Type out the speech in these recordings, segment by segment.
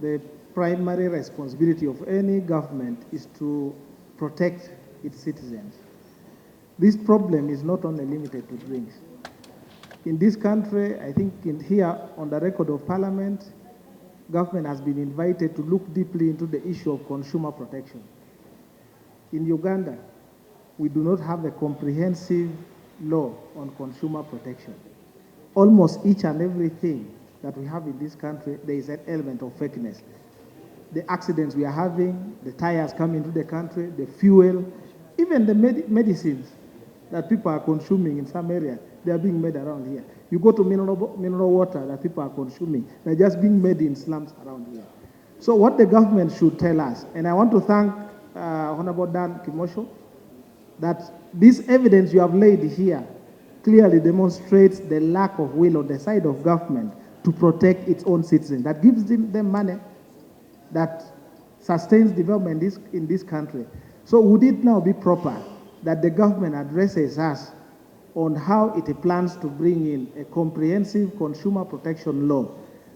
the primary responsibility of any government is to protect its citizens. This problem is not only limited to drinks. In this country, I think here on the record of Parliament, government has been invited to look deeply into the issue of consumer protection. In Uganda, we do not have a comprehensive law on consumer protection. Almost each and everything that we have in this country, there is an element of fakeness. The accidents we are having, the tires coming into the country, the fuel, even the medicines that people are consuming in some areas, they are being made around here. You go to mineral water that people are consuming, they're just being made in slums around here. So what the government should tell us, and I want to thank Honorable Dan Kimosho, that this evidence you have laid here clearly demonstrates the lack of will on the side of government to protect its own citizens. That gives them money that sustains development in this country. So would it now be proper that the government addresses us on how it plans to bring in a comprehensive consumer protection law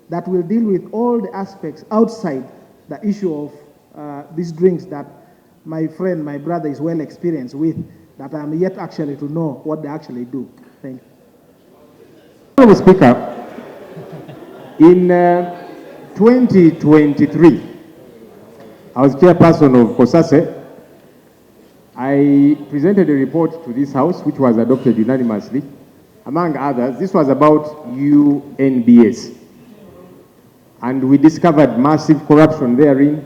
that will deal with all the aspects outside the issue of these drinks that my friend, my brother is well experienced with, that I'm yet actually to know what they actually do. Thank you. Mr. Speaker, in 2023, I was chairperson of COSASE. I presented a report to this House, which was adopted unanimously. Among others, this was about UNBS. And we discovered massive corruption therein.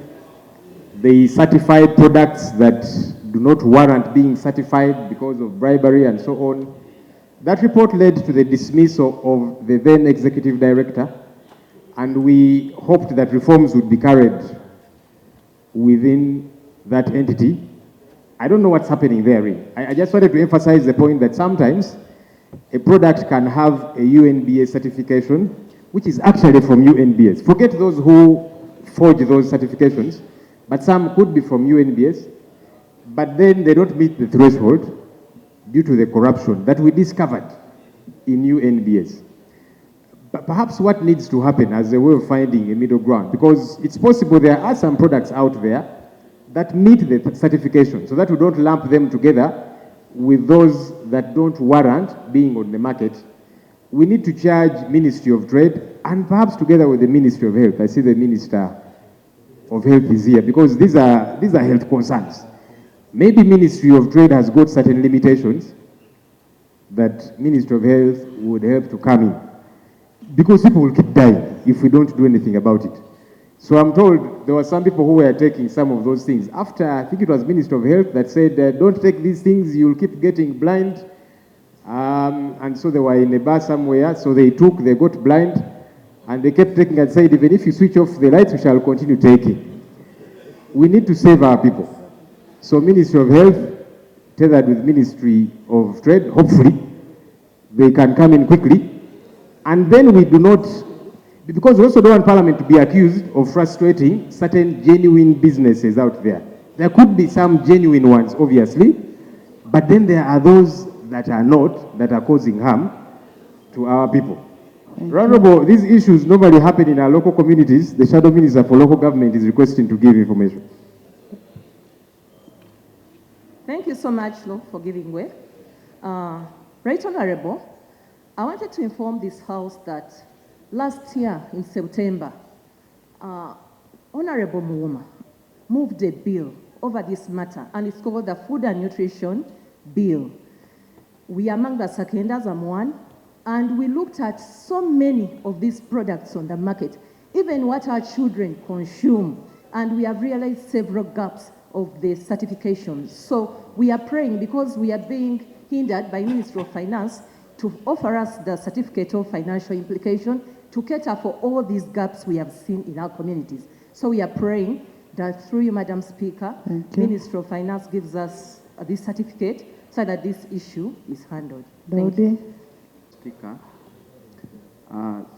They certified products that do not warrant being certified because of bribery and so on. That report led to the dismissal of the then executive director, and we hoped that reforms would be carried within that entity. I don't know what's happening therein. I just wanted to emphasize the point that sometimes a product can have a UNBS certification, which is actually from UNBS. Forget those who forge those certifications, but some could be from UNBS, but then they don't meet the threshold due to the corruption that we discovered in UNBS. But perhaps what needs to happen as a way of finding a middle ground, because it's possible there are some products out there that meet the certification, so that we don't lump them together with those that don't warrant being on the market. We need to charge Ministry of Trade, and perhaps together with the Ministry of Health. I see the Minister of Health is here, because these are health concerns. Maybe Ministry of Trade has got certain limitations that Ministry of Health would help to come in, because people will keep dying if we don't do anything about it. So I'm told there were some people who were taking some of those things. After, I think it was Minister of Health that said, don't take these things, you'll keep getting blind. And so they were in a bar somewhere, so they got blind, and they kept taking and said, even if you switch off the lights, we shall continue taking. We need to save our people. So Ministry of Health, tethered with Ministry of Trade, hopefully, they can come in quickly. And then we do not, because we also don't want Parliament to be accused of frustrating certain genuine businesses out there. There could be some genuine ones, obviously, but then there are those that are not, that are causing harm to our people. Honorable, these issues normally happen in our local communities. The Shadow Minister for Local Government is requesting to give information. Thank you so much, Lo, for giving way. Right Honorable, I wanted to inform this House that last year in September, Honorable Muuma moved a bill over this matter, and it's called the Food and Nutrition Bill. We among the Sakendas am one, and we looked at so many of these products on the market, even what our children consume, and we have realized several gaps of the certifications. So we are praying, because we are being hindered by Ministry of Finance to offer us the certificate of financial implication to cater for all these gaps we have seen in our communities. So we are praying that through you, Madam Speaker, Ministry of Finance gives us this certificate so that this issue is handled. Thank you. Speaker,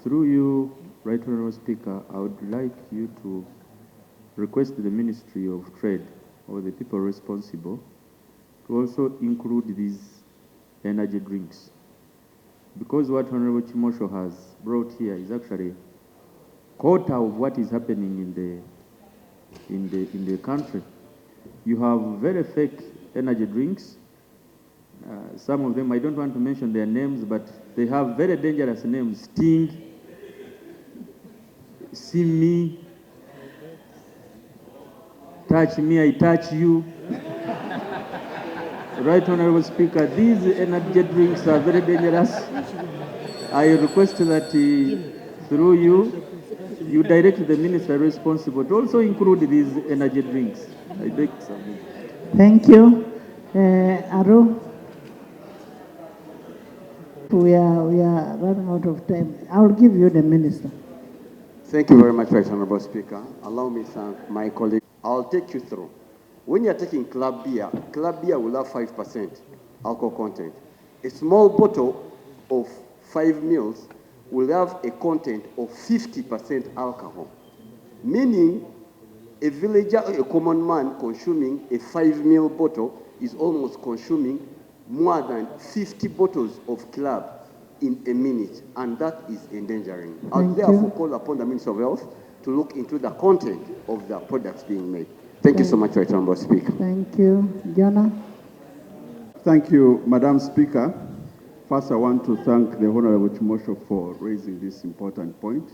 through you, Right Honourable Speaker, I would like you to request the Ministry of Trade or the people responsible to also include these energy drinks. Because what Honourable Chimosho has brought here is actually quarter of what is happening in the country. You have very fake energy drinks. Some of them, I don't want to mention their names, but they have very dangerous names. Sting, See Me, Touch Me, I Touch You. Right, Honorable Speaker, these energy drinks are very dangerous. I request that through you direct the minister responsible to also include these energy drinks. I beg some. Thank you. Aru, we are running out of time. I'll give you the minister. Thank you very much, Right Honorable Speaker. Allow me to thank my colleague. I'll take you through. When you're taking club beer will have 5% alcohol content. A small bottle of 5 mils will have a content of 50% alcohol, meaning a villager or a common man consuming a 5 mil bottle is almost consuming more than 50 bottles of club in a minute, and that is endangering. I'll therefore call upon the Minister of Health to look into the content of the products being made. Thank you so much, Right Honorable Speaker. Thank you. Jonah? Thank you, Madam Speaker. First, I want to thank the Honorable Chimosho for raising this important point.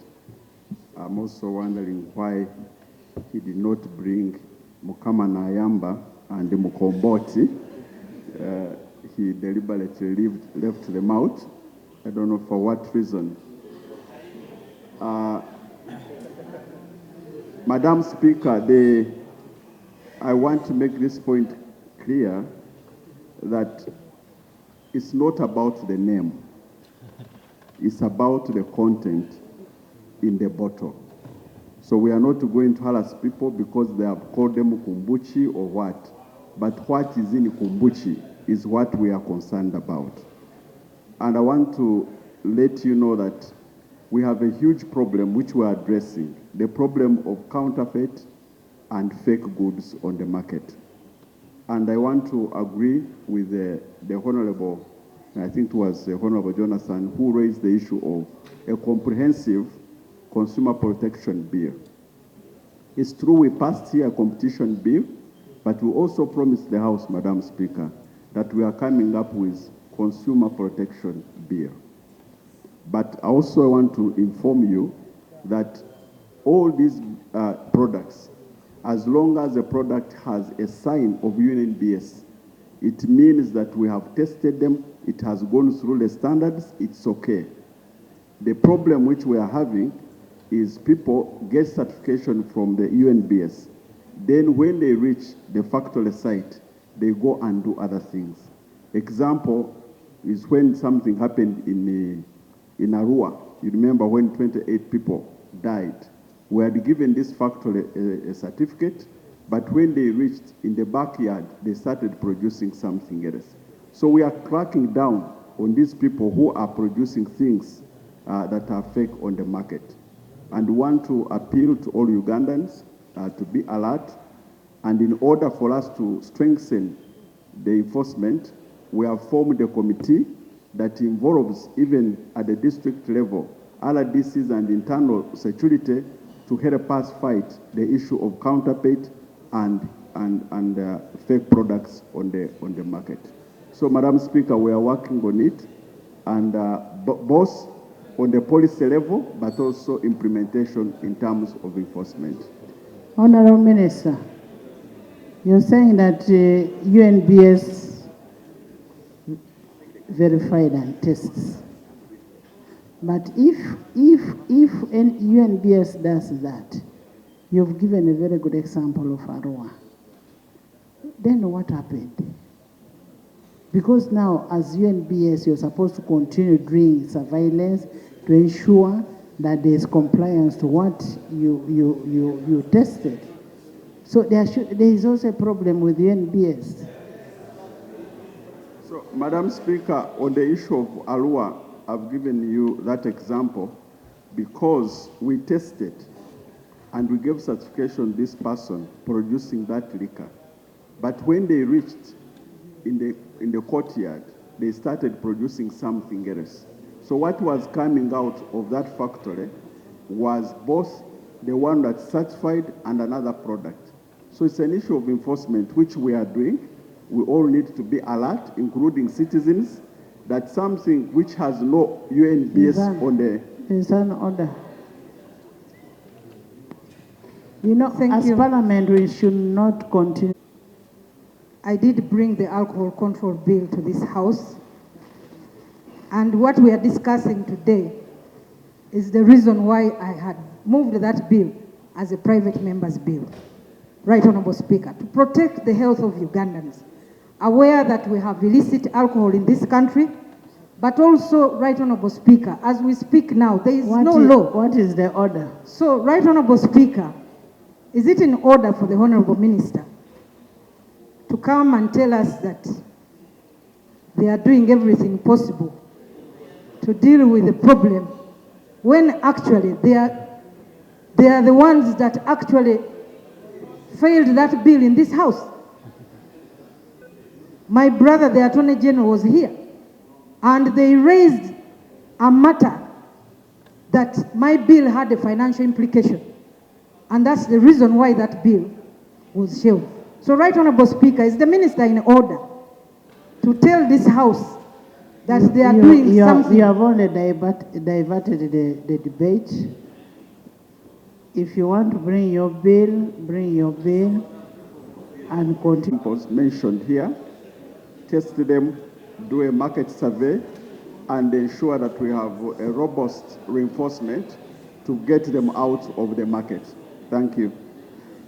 I'm also wondering why he did not bring Mukama Nayamba and Mukomboti. He deliberately left them out. I don't know for what reason. Madam Speaker, I want to make this point clear that it's not about the name. It's about the content in the bottle. So we are not going to harass people because they have called them kumbuchi or what. But what is in kumbuchi is what we are concerned about. And I want to let you know that we have a huge problem which we are addressing, the problem of counterfeit and fake goods on the market. And I want to agree with the Honorable, I think it was Honorable Jonathan, who raised the issue of a comprehensive consumer protection bill. It's true we passed here a competition bill, but we also promised the House, Madam Speaker, that we are coming up with consumer protection bill. But I also want to inform you that all these products, as long as the product has a sign of UNBS, it means that we have tested them, it has gone through the standards, it's okay. The problem which we are having is people get certification from the UNBS. Then when they reach the factory site, they go and do other things. Example is when something happened in Arua. You remember when 28 people died. We had given this factory a certificate, but when they reached in the backyard, they started producing something else. So we are cracking down on these people who are producing things that are fake on the market. And want to appeal to all Ugandans to be alert. And in order for us to strengthen the enforcement, we have formed a committee that involves, even at the district level, RDCs and internal security to help us fight the issue of counterfeit and fake products on the market. So, Madam Speaker, we are working on it, and both on the policy level, but also implementation in terms of enforcement. Honorable Minister, you're saying that UNBS verified and tests. But if UNBS does that, you've given a very good example of Arua. Then what happened? Because now, as UNBS, you're supposed to continue doing surveillance to ensure that there's compliance to what you tested. So there is also a problem with UNBS. So, Madam Speaker, on the issue of Arua, I've given you that example because we tested and we gave certification this person producing that liquor. But when they reached in the courtyard, they started producing something else. So what was coming out of that factory was both the one that's certified and another product. So it's an issue of enforcement, which we are doing. We all need to be alert, including citizens, that something which has no UNBS on the... There's an order. You know, Thank as you. Parliament, we should not continue. I did bring the alcohol control bill to this House, and what we are discussing today is the reason why I had moved that bill as a private member's bill. Right, Honorable Speaker, to protect the health of Ugandans, aware that we have illicit alcohol in this country, but also, Right Honorable Speaker, as we speak now, there is no law. What is the order? So, Right Honorable Speaker, is it in order for the Honorable Minister to come and tell us that they are doing everything possible to deal with the problem when actually they are the ones that actually failed that bill in this House? My brother, the Attorney General, was here, and they raised a matter that my bill had a financial implication, and that's the reason why that bill was shelved. So, Right Honorable Speaker, is the Minister in order to tell this House that they are doing something? You have only diverted the debate. If you want to bring your bill and continue. Was mentioned here, test them, do a market survey, and ensure that we have a robust reinforcement to get them out of the market. Thank you.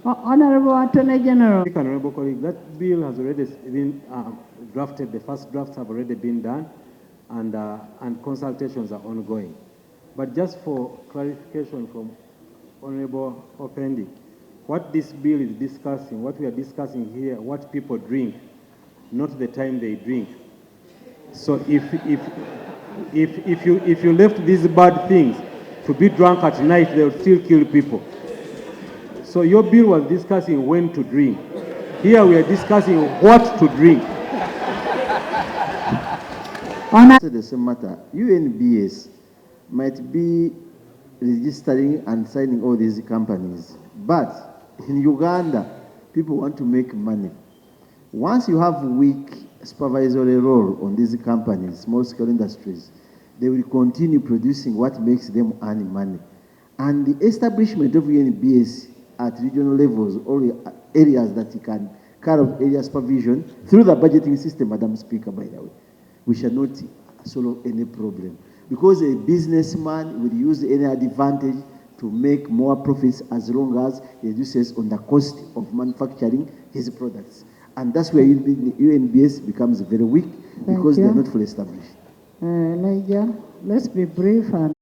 Honorable Attorney General. Honorable colleague, that bill has already been drafted. The first drafts have already been done, and consultations are ongoing. But just for clarification from Honorable Opendi, what this bill is discussing, what we are discussing here, what people drink, not the time they drink. So if you left these bad things to be drunk at night, they will still kill people. So your bill was discussing when to drink. Here we are discussing what to drink. The same matter, UNBS might be registering and signing all these companies, but in Uganda, people want to make money. Once you have weak supervisory role on these companies, small-scale industries, they will continue producing what makes them earn money. And the establishment of UNBS at regional levels, or areas that you can carry out area supervision through the budgeting system, Madam Speaker, by the way, we shall not solve any problem. Because a businessman will use any advantage to make more profits as long as he reduces on the cost of manufacturing his products. And that's where UNBS becomes very weak, because they are not fully established. Elijah, let's be brief and